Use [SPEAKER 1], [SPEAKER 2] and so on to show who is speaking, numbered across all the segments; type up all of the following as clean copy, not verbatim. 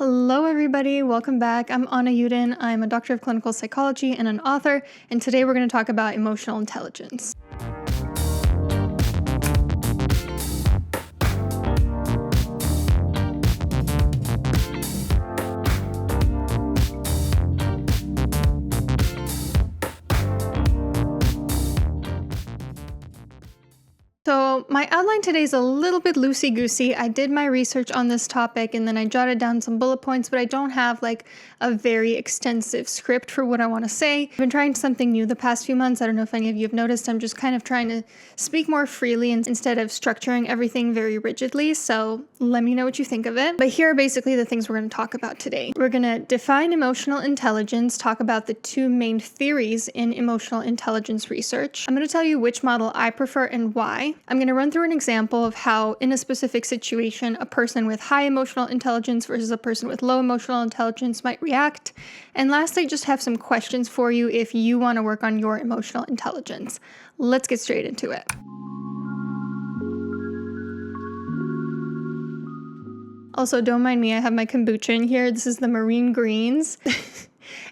[SPEAKER 1] Hello everybody, welcome back. I'm Anna Yudin. I'm a doctor of clinical psychology and an author, and today we're going to talk about emotional intelligence. So my outline today is a little bit loosey-goosey. I did my research on this topic and then I jotted down some bullet points, but I don't have like a very extensive script for what I want to say. I've been trying something new the past few months. I don't know if any of you have noticed. I'm just kind of trying to speak more freely instead of structuring everything very rigidly. So let me know what you think of it. But here are basically the things we're going to talk about today. We're going to define emotional intelligence, talk about the two main theories in emotional intelligence research. I'm going to tell you which model I prefer and why. I'm going to run through an example of how, in a specific situation, a person with high emotional intelligence versus a person with low emotional intelligence might react. And lastly, just have some questions for you if you want to work on your emotional intelligence. Let's get straight into it. Also, don't mind me, I have my kombucha in here. This is the marine greens.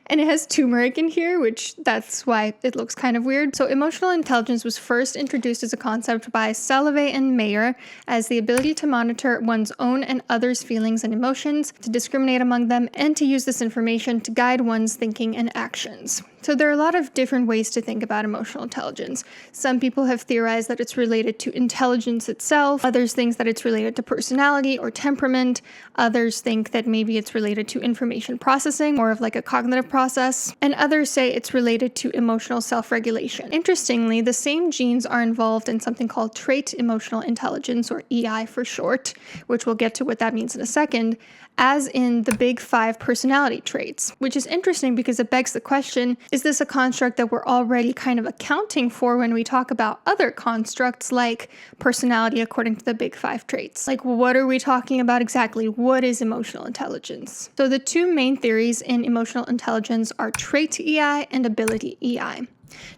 [SPEAKER 1] And it has turmeric in here, which that's why it looks kind of weird. So emotional intelligence was first introduced as a concept by Salovey and Mayer as the ability to monitor one's own and others' feelings and emotions, to discriminate among them, and to use this information to guide one's thinking and actions. So there are a lot of different ways to think about emotional intelligence. Some people have theorized that it's related to intelligence itself. Others think that it's related to personality or temperament. Others think that maybe it's related to information processing, more of like a cognitive process. And others say it's related to emotional self-regulation. Interestingly, the same genes are involved in something called trait emotional intelligence, or EI for short, which we'll get to what that means in a second, as in the big 5 personality traits, which is interesting because it begs the question, is this a construct that we're already kind of accounting for when we talk about other constructs like personality according to the big 5 traits? Like, what are we talking about exactly? What is emotional intelligence? So the two main theories in emotional intelligence are trait EI and ability EI.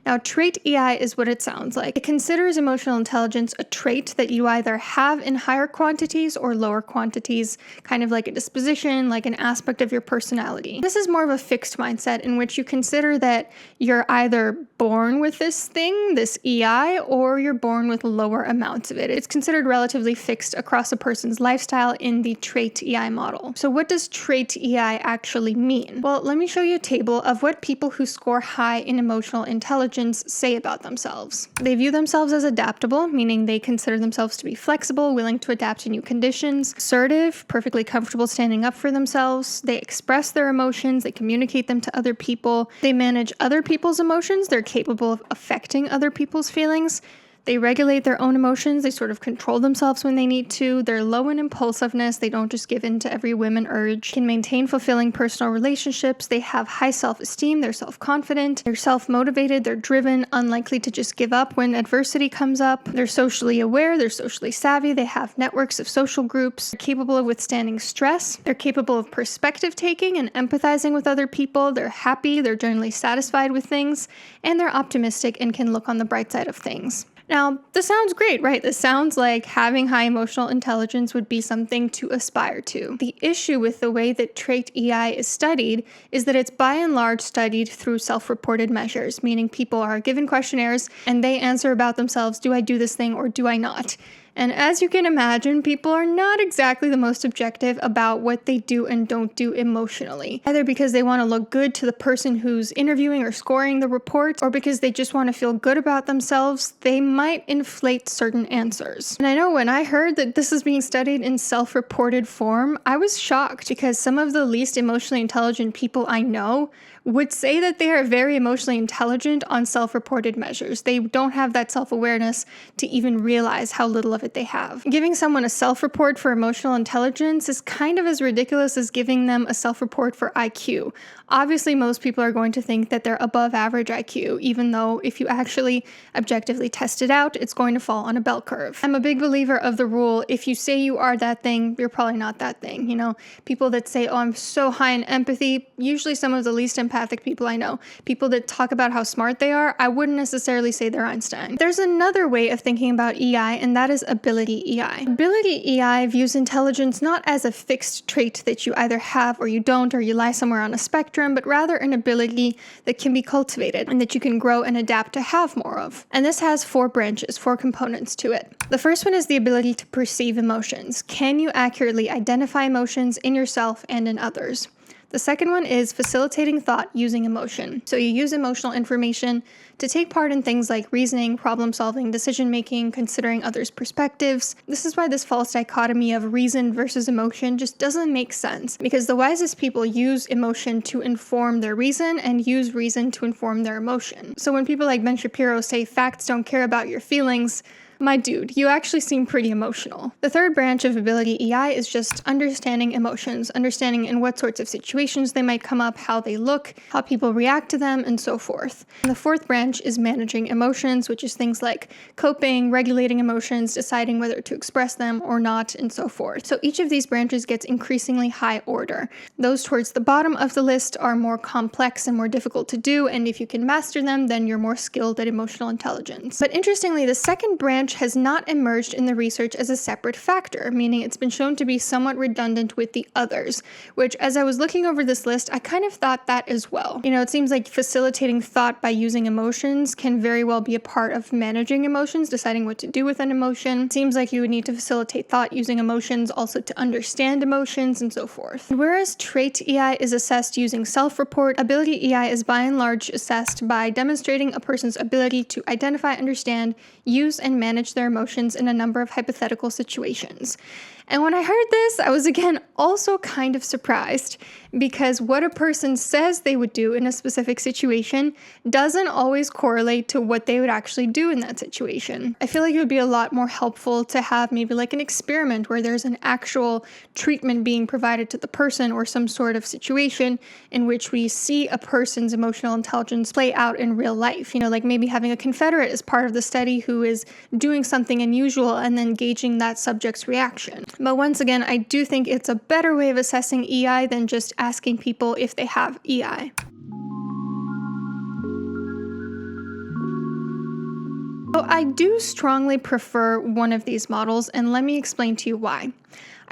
[SPEAKER 1] Now, trait EI is what it sounds like. It considers emotional intelligence a trait that you either have in higher quantities or lower quantities, kind of like a disposition, like an aspect of your personality. This is more of a fixed mindset in which you consider that you're either born with this thing, this EI, or you're born with lower amounts of it. It's considered relatively fixed across a person's lifestyle in the trait EI model. So what does trait EI actually mean? Well, let me show you a table of what people who score high in emotional intelligence say about themselves. They view themselves as adaptable, meaning they consider themselves to be flexible, willing to adapt to new conditions, assertive, perfectly comfortable standing up for themselves. They express their emotions, they communicate them to other people, they manage other people's emotions, they're capable of affecting other people's feelings. They regulate their own emotions, they sort of control themselves when they need to, they're low in impulsiveness, they don't just give in to every whim and urge, can maintain fulfilling personal relationships, they have high self-esteem, they're self-confident, they're self-motivated, they're driven, unlikely to just give up when adversity comes up, they're socially aware, they're socially savvy, they have networks of social groups, they're capable of withstanding stress, they're capable of perspective taking and empathizing with other people, they're happy, they're generally satisfied with things, and they're optimistic and can look on the bright side of things. Now, this sounds great, right? This sounds like having high emotional intelligence would be something to aspire to. The issue with the way that trait EI is studied is that it's by and large studied through self-reported measures, meaning people are given questionnaires and they answer about themselves, do I do this thing or do I not? And as you can imagine, people are not exactly the most objective about what they do and don't do emotionally, either because they want to look good to the person who's interviewing or scoring the report, or because they just want to feel good about themselves. They might inflate certain answers. And I know when I heard that this is being studied in self-reported form, I was shocked because some of the least emotionally intelligent people I know would say that they are very emotionally intelligent on self-reported measures. They don't have that self-awareness to even realize how little of it they have. Giving someone a self-report for emotional intelligence is kind of as ridiculous as giving them a self-report for IQ. Obviously, most people are going to think that they're above average IQ, even though if you actually objectively test it out, it's going to fall on a bell curve. I'm a big believer of the rule, if you say you are that thing, you're probably not that thing. You know, people that say, oh, I'm so high in empathy, usually some of the least empathetic empathic people I know, people that talk about how smart they are, I wouldn't necessarily say they're Einstein. There's another way of thinking about EI, and that is ability EI. Ability EI views intelligence not as a fixed trait that you either have or you don't, or you lie somewhere on a spectrum, but rather an ability that can be cultivated and that you can grow and adapt to have more of. And this has 4 branches, 4 components to it. The first one is the ability to perceive emotions. Can you accurately identify emotions in yourself and in others? The second one is facilitating thought using emotion. So you use emotional information to take part in things like reasoning, problem solving, decision making, considering others' perspectives. This is why this false dichotomy of reason versus emotion just doesn't make sense, because the wisest people use emotion to inform their reason and use reason to inform their emotion. So when people like Ben Shapiro say facts don't care about your feelings, my dude, you actually seem pretty emotional. The third branch of ability EI is just understanding emotions, understanding in what sorts of situations they might come up, how they look, how people react to them, and so forth. And the fourth branch is managing emotions, which is things like coping, regulating emotions, deciding whether to express them or not, and so forth. So each of these branches gets increasingly high order. Those towards the bottom of the list are more complex and more difficult to do, and if you can master them, then you're more skilled at emotional intelligence. But interestingly, the second branch has not emerged in the research as a separate factor, meaning it's been shown to be somewhat redundant with the others, which as I was looking over this list, I kind of thought that as well. It seems like facilitating thought by using emotions can very well be a part of managing emotions, deciding what to do with an emotion. It seems like you would need to facilitate thought using emotions also to understand emotions and so forth. And whereas trait EI is assessed using self-report, ability EI is by and large assessed by demonstrating a person's ability to identify, understand, use, and manage their emotions in a number of hypothetical situations. And when I heard this, I was again also kind of surprised, because what a person says they would do in a specific situation doesn't always correlate to what they would actually do in that situation. I feel like it would be a lot more helpful to have maybe like an experiment where there's an actual treatment being provided to the person, or some sort of situation in which we see a person's emotional intelligence play out in real life. Like maybe having a Confederate as part of the study who is doing something unusual and then gauging that subject's reaction. But once again, I do think it's a better way of assessing EI than just asking people if they have EI. So I do strongly prefer one of these models, and let me explain to you why.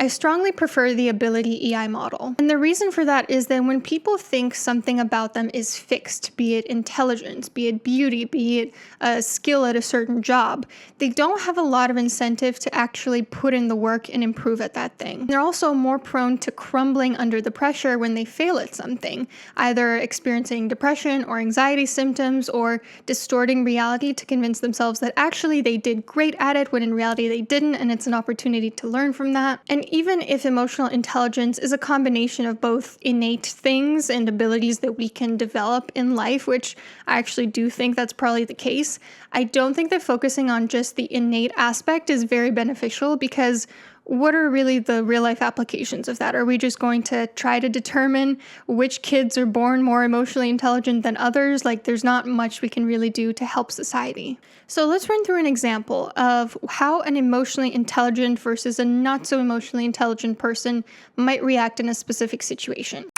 [SPEAKER 1] I strongly prefer the ability EI model. And the reason for that is that when people think something about them is fixed, be it intelligence, be it beauty, be it a skill at a certain job, they don't have a lot of incentive to actually put in the work and improve at that thing. They're also more prone to crumbling under the pressure when they fail at something, either experiencing depression or anxiety symptoms, or distorting reality to convince themselves that actually they did great at it when in reality they didn't, and it's an opportunity to learn from that. And even if emotional intelligence is a combination of both innate things and abilities that we can develop in life, which I actually do think that's probably the case, I don't think that focusing on just the innate aspect is very beneficial, because what are really the real life applications of that? Are we just going to try to determine which kids are born more emotionally intelligent than others? Like, there's not much we can really do to help society. So let's run through an example of how an emotionally intelligent versus a not so emotionally intelligent person might react in a specific situation.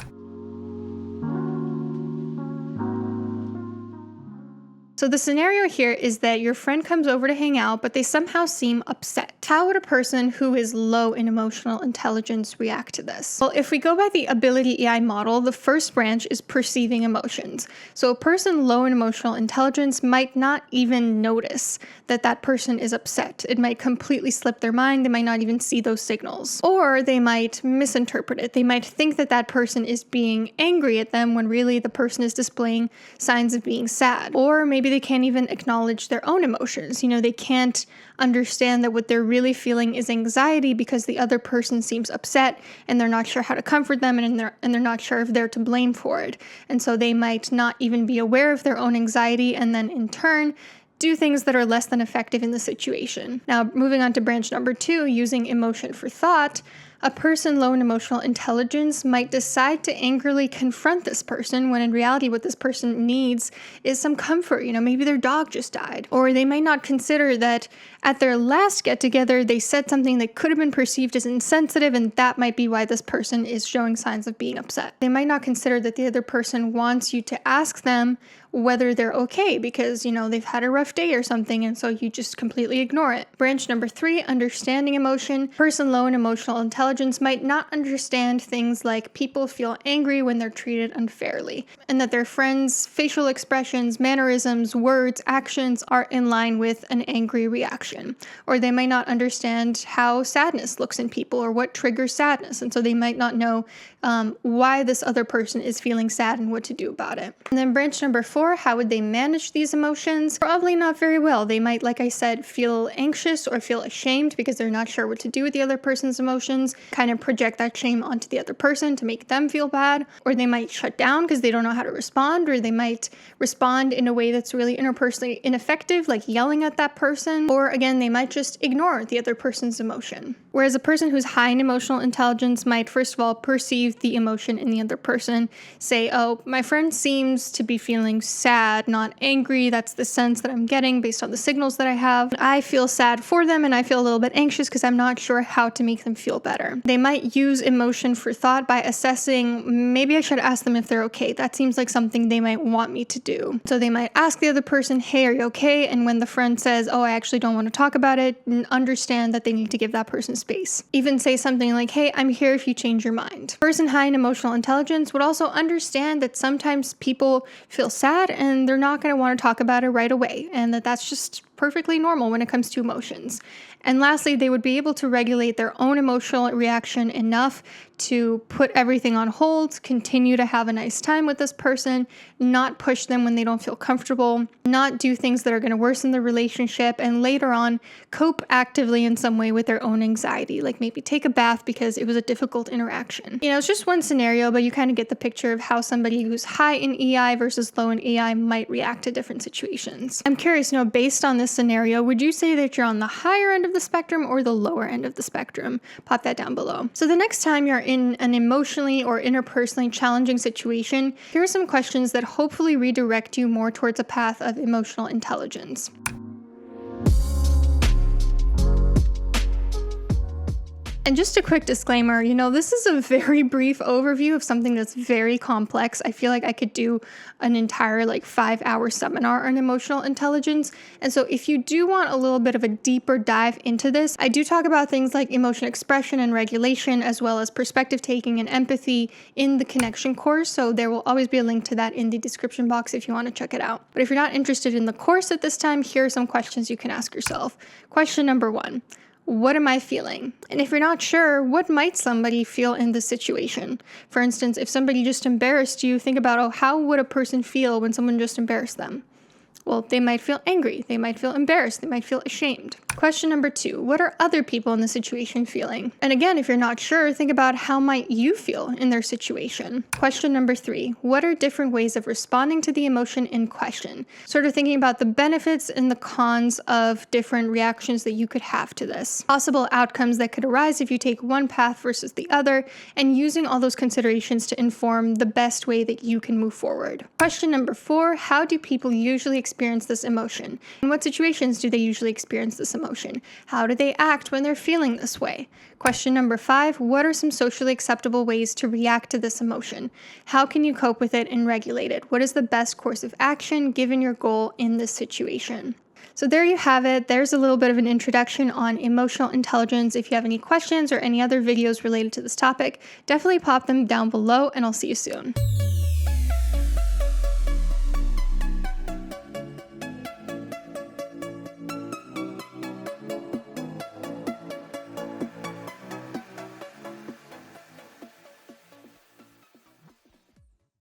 [SPEAKER 1] So the scenario here is that your friend comes over to hang out, but they somehow seem upset. How would a person who is low in emotional intelligence react to this? Well, if we go by the ability EI model, the first branch is perceiving emotions. So a person low in emotional intelligence might not even notice that that person is upset. It might completely slip their mind. They might not even see those signals. Or they might misinterpret it. They might think that that person is being angry at them when really the person is displaying signs of being sad. Or maybe they can't even acknowledge their own emotions. They can't understand that what they're really feeling is anxiety because the other person seems upset and they're not sure how to comfort them, and they're not sure if they're to blame for it. And so they might not even be aware of their own anxiety, and then in turn do things that are less than effective in the situation. Now, moving on to branch number 2, using emotion for thought. A person low in emotional intelligence might decide to angrily confront this person when in reality what this person needs is some comfort. Maybe their dog just died. Or they might not consider that at their last get-together they said something that could have been perceived as insensitive, and that might be why this person is showing signs of being upset. They might not consider that the other person wants you to ask them whether they're okay because, they've had a rough day or something, and so you just completely ignore it. Branch number 3, understanding emotion. Person low in emotional intelligence might not understand things like people feel angry when they're treated unfairly, and that their friends' facial expressions, mannerisms, words, actions are in line with an angry reaction. Or they might not understand how sadness looks in people or what triggers sadness, and so they might not know why this other person is feeling sad and what to do about it. And then branch number 4, how would they manage these emotions? Probably not very well. They might, like I said, feel anxious or feel ashamed because they're not sure what to do with the other person's emotions, kind of project that shame onto the other person to make them feel bad. Or they might shut down because they don't know how to respond, or they might respond in a way that's really interpersonally ineffective, like yelling at that person. Or again, they might just ignore the other person's emotion. Whereas a person who's high in emotional intelligence might, first of all, perceive the emotion in the other person, say, oh, my friend seems to be feeling sad, not angry. That's the sense that I'm getting based on the signals that I have. I feel sad for them and I feel a little bit anxious because I'm not sure how to make them feel better. They might use emotion for thought by assessing, maybe I should ask them if they're okay. That seems like something they might want me to do. So they might ask the other person, hey, are you okay? And when the friend says, oh, I actually don't want to talk about it, understand that they need to give that person space. Even say something like, hey, I'm here if you change your mind. Person high in emotional intelligence would also understand that sometimes people feel sad and they're not going to want to talk about it right away, and that's just perfectly normal when it comes to emotions. And lastly, they would be able to regulate their own emotional reaction enough to put everything on hold, continue to have a nice time with this person, not push them when they don't feel comfortable, not do things that are going to worsen the relationship, and later on cope actively in some way with their own anxiety, like maybe take a bath because it was a difficult interaction. It's just one scenario, but you kind of get the picture of how somebody who's high in EI versus low in EI might react to different situations. I'm curious, based on this scenario, would you say that you're on the higher end of the spectrum or the lower end of the spectrum? Pop that down below. So the next time you're in an emotionally or interpersonally challenging situation, here are some questions that hopefully redirect you more towards a path of emotional intelligence. And just a quick disclaimer, this is a very brief overview of something that's very complex. I feel like I could do an entire 5-hour seminar on emotional intelligence. And so if you do want a little bit of a deeper dive into this, I do talk about things like emotion expression and regulation, as well as perspective taking and empathy in the connection course. So there will always be a link to that in the description box if you want to check it out. But if you're not interested in the course at this time, here are some questions you can ask yourself. Question number 1. What am I feeling? And if you're not sure, what might somebody feel in this situation? For instance, if somebody just embarrassed you, think about, how would a person feel when someone just embarrassed them? Well, they might feel angry, they might feel embarrassed, they might feel ashamed. Question number 2, what are other people in the situation feeling? And again, if you're not sure, think about how might you feel in their situation. Question number 3, what are different ways of responding to the emotion in question? Sort of thinking about the benefits and the cons of different reactions that you could have to this. Possible outcomes that could arise if you take one path versus the other, and using all those considerations to inform the best way that you can move forward. Question number 4, how do people usually experience this emotion? In what situations do they usually experience this emotion? How do they act when they're feeling this way? Question number 5, what are some socially acceptable ways to react to this emotion? How can you cope with it and regulate it? What is the best course of action given your goal in this situation? So there you have it. There's a little bit of an introduction on emotional intelligence. If you have any questions or any other videos related to this topic, definitely pop them down below, and I'll see you soon.